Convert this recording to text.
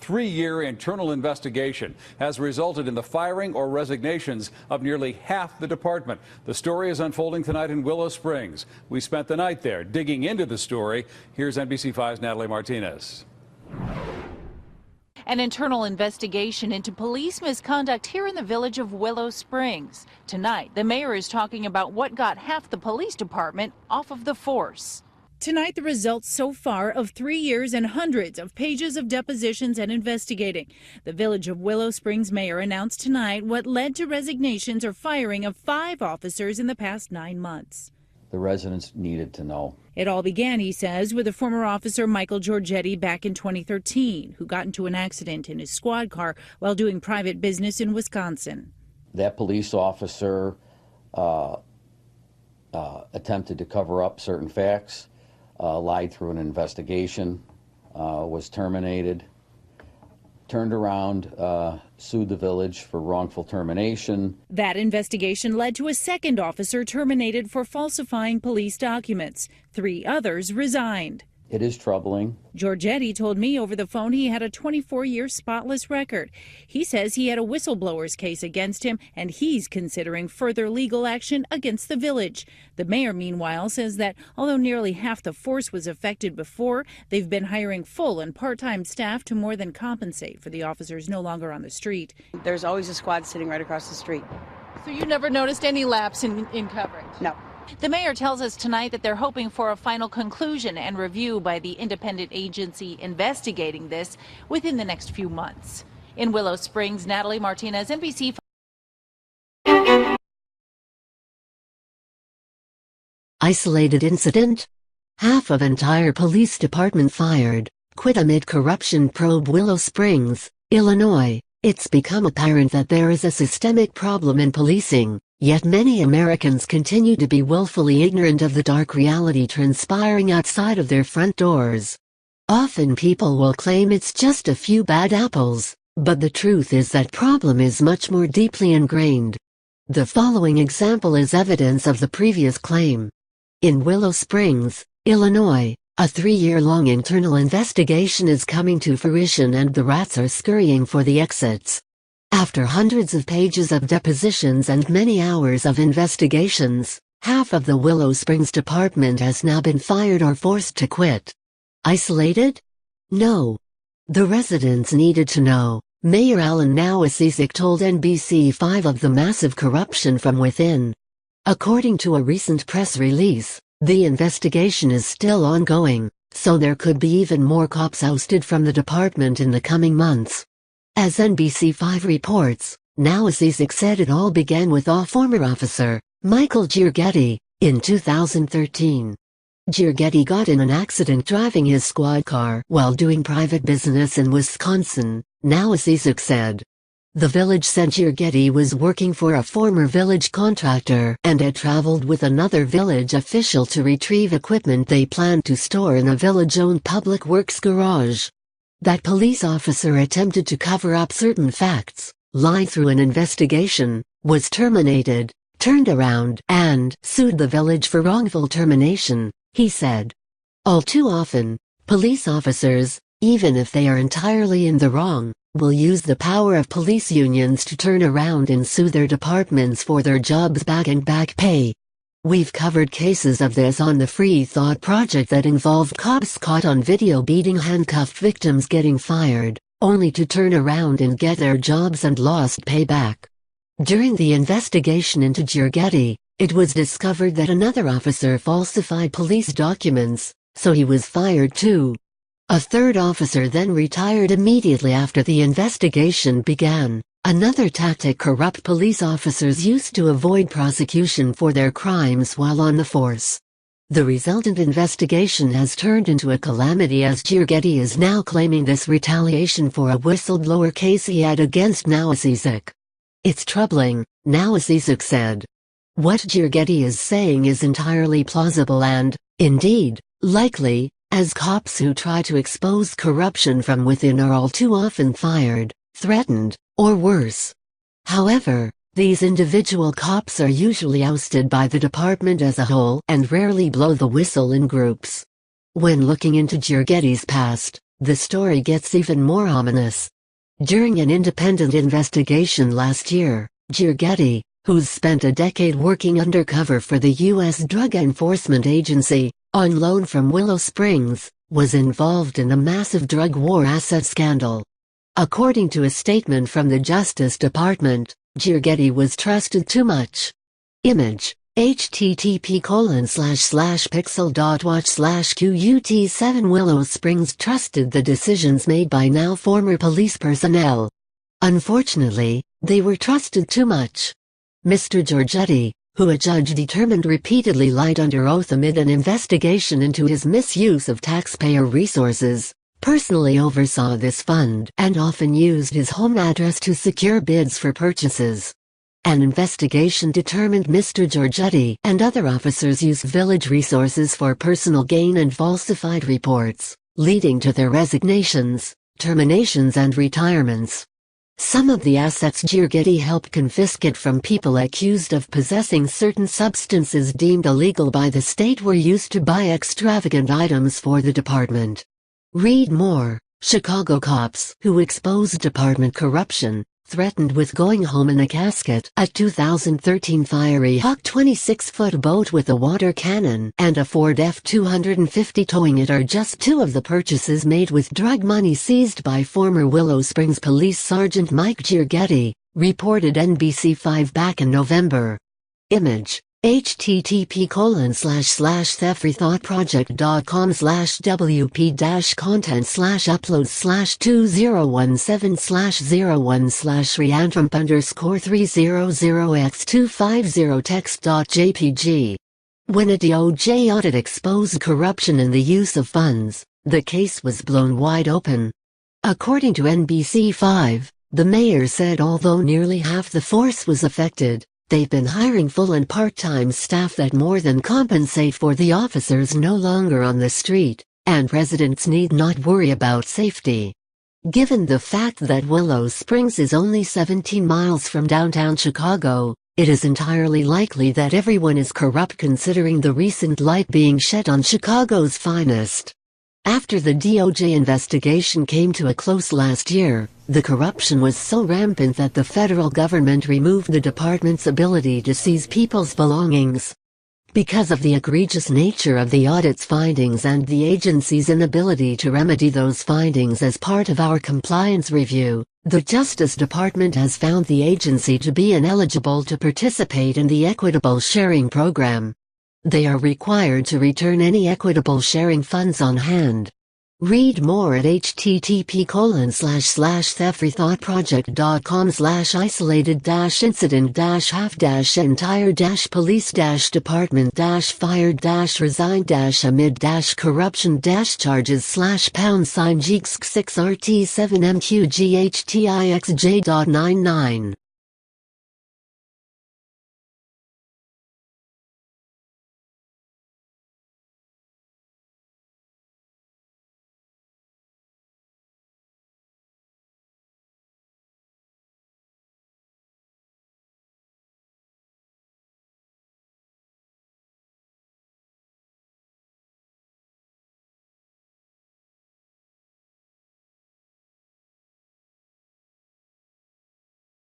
3-year internal investigation has resulted in the firing or resignations of nearly half the department. The story is unfolding tonight in Willow Springs. We spent the night there digging into the story. Here's NBC5's Natalie Martinez. An internal investigation into police misconduct here in the village of Willow Springs. Tonight, the mayor is talking about what got half the police department off of the force. Tonight, the results so far of 3 years and hundreds of pages of depositions and investigating. The village of Willow Springs mayor announced tonight what led to resignations or firing of 5 officers in the past 9 months. The residents needed to know. It all began, he says, with a former officer, Michael Giorgetti, back in 2013, who got into an accident in his squad car while doing private business in Wisconsin. That police officer attempted to cover up certain facts, lied through an investigation, was terminated, turned around, sued the village for wrongful termination. That investigation led to a second officer terminated for falsifying police documents. 3 others resigned. It is troubling. Giorgetti told me over the phone he had a 24-year spotless record. He says he had a whistleblower's case against him, and he's considering further legal action against the village. The mayor, meanwhile, says that although nearly half the force was affected before, they've been hiring full and part-time staff to more than compensate for the officers no longer on the street. There's always a squad sitting right across the street. So you never noticed any lapse in coverage? No. The mayor tells us tonight that they're hoping for a final conclusion and review by the independent agency investigating this within the next few months. In Willow Springs, Natalie Martinez, NBC. Isolated incident? Half of entire police department fired, quit amid corruption probe. Willow Springs, Illinois. It's become apparent that there is a systemic problem in policing. Yet many Americans continue to be willfully ignorant of the dark reality transpiring outside of their front doors. Often people will claim it's just a few bad apples, but the truth is that problem is much more deeply ingrained. The following example is evidence of the previous claim. In Willow Springs, Illinois, a 3-year-long internal investigation is coming to fruition and the rats are scurrying for the exits. After hundreds of pages of depositions and many hours of investigations, half of the Willow Springs department has now been fired or forced to quit. Isolated? No. The residents needed to know. Mayor Alan Nowosic told NBC5 of the massive corruption from within. According to a recent press release, the investigation is still ongoing, so there could be even more cops ousted from the department in the coming months. As NBC5 reports, Nowosic said it all began with a former officer, Michael Giorgetti, in 2013. Giorgetti got in an accident driving his squad car while doing private business in Wisconsin, Nowosic said. The village said Giorgetti was working for a former village contractor and had traveled with another village official to retrieve equipment they planned to store in a village-owned public works garage. That police officer attempted to cover up certain facts, lied through an investigation, was terminated, turned around, and sued the village for wrongful termination, he said. All too often, police officers, even if they are entirely in the wrong, will use the power of police unions to turn around and sue their departments for their jobs back and back pay. We've covered cases of this on the Free Thought Project that involved cops caught on video beating handcuffed victims getting fired, only to turn around and get their jobs and lost pay back. During the investigation into Giorgetti, it was discovered that another officer falsified police documents, so he was fired too. A third officer then retired immediately after the investigation began. Another tactic corrupt police officers used to avoid prosecution for their crimes while on the force. The resultant investigation has turned into a calamity as Giorgetti is now claiming this retaliation for a whistleblower case he had against Nowosic. It's troubling, Nowosic said. What Giorgetti is saying is entirely plausible and, indeed, likely, as cops who try to expose corruption from within are all too often fired, threatened, or worse. However, these individual cops are usually ousted by the department as a whole and rarely blow the whistle in groups. When looking into Giorgetti's past, The story gets even more ominous. During an independent investigation last year, Giorgetti, who's spent a decade working undercover for the U.S. Drug Enforcement Agency, on loan from Willow Springs, was involved in a massive drug war asset scandal. According to a statement from the Justice Department, Giorgetti was trusted too much. Image: http://pixel.watch/QUT7 Willow Springs trusted the decisions made by now former police personnel. Unfortunately, they were trusted too much. Mr. Giorgetti, who a judge determined repeatedly lied under oath amid an investigation into his misuse of taxpayer resources, personally oversaw this fund and often used his home address to secure bids for purchases. An investigation determined Mr. Giorgetti and other officers used village resources for personal gain and falsified reports, leading to their resignations, terminations and retirements. Some of the assets Giorgetti helped confiscate from people accused of possessing certain substances deemed illegal by the state were used to buy extravagant items for the department. Read more. Chicago cops who exposed department corruption threatened with going home in a casket. A 2013 Fiery Hawk 26-foot boat with a water cannon and a Ford F-250 towing it are just two of the purchases made with drug money seized by former Willow Springs Police Sergeant Mike Giorgetti, reported NBC5 back in November. Image: http://wp-content/upload/2017/01/300x250text.jpg. When a DOJ audit exposed corruption in the use of funds, the case was blown wide open. According to NBC5, the mayor said although nearly half the force was affected, they've been hiring full and part-time staff that more than compensate for the officers no longer on the street, and residents need not worry about safety. Given the fact that Willow Springs is only 17 miles from downtown Chicago, it is entirely likely that everyone is corrupt considering the recent light being shed on Chicago's finest. After the DOJ investigation came to a close last year, the corruption was so rampant that the federal government removed the department's ability to seize people's belongings. Because of the egregious nature of the audit's findings and the agency's inability to remedy those findings as part of our compliance review, the Justice Department has found the agency to be ineligible to participate in the Equitable Sharing Program. They are required to return any equitable sharing funds on hand. Read more at http://thefreethought project.com/isolated-incident-half-entire-police-department-fired-resign-charges/#GEEKS6RT7MQGHTIXJ.99